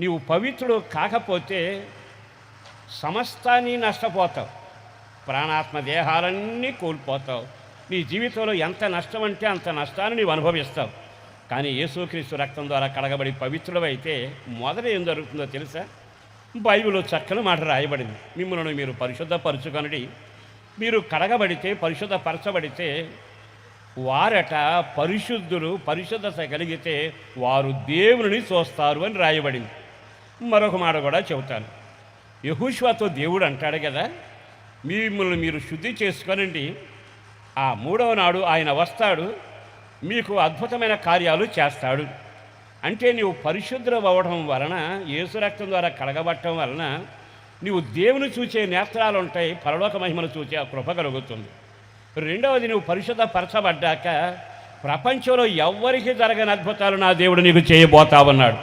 నీవు పవిత్రుడు కాకపోతే సమస్తాన్ని నష్టపోతావు, ప్రాణాత్మ దేహాలన్నీ కోల్పోతావు. నీ జీవితంలో ఎంత నష్టం అంటే అంత నష్టాన్ని నీవు అనుభవిస్తావు. కానీ యేసుక్రీస్తు రక్తం ద్వారా కడగబడి పవిత్రుడైతే మొదట ఏం జరుగుతుందో తెలుసా? బైబిల్లో చక్కని మాట రాయబడింది, మిమ్మల్ని మీరు పరిశుద్ధపరచుకొనుడి. మీరు కడగబడితే, పరిశుద్ధపరచబడితే వారట పరిశుద్ధులు, పరిశుద్ధత కలిగితే వారు దేవుని చూస్తారు అని రాయబడింది. మరొక మాట కూడా చెబుతాను. యెహోషువతో దేవుడు అంటాడు కదా, మిమ్మల్ని మీరు శుద్ధి చేసుకొనండి, ఆ మూడవ నాడు ఆయన వస్తాడు, మీకు అద్భుతమైన కార్యాలు చేస్తాడు. అంటే నీవు పరిశుద్ధులు అవ్వడం వలన, యేసు రక్తం ద్వారా కడగబట్టడం వలన నీవు దేవుని చూచే నేత్రాలు ఉంటాయి, పరలోక మహిమను చూచే ఆ కృప కలుగుతుంది. రెండవది, నువ్వు పరిశుద్ధపరచబడ్డాక ప్రపంచంలో ఎవ్వరికి జరగని అద్భుతాలు నా దేవుడు నీకు చేయబోతావన్నాడు.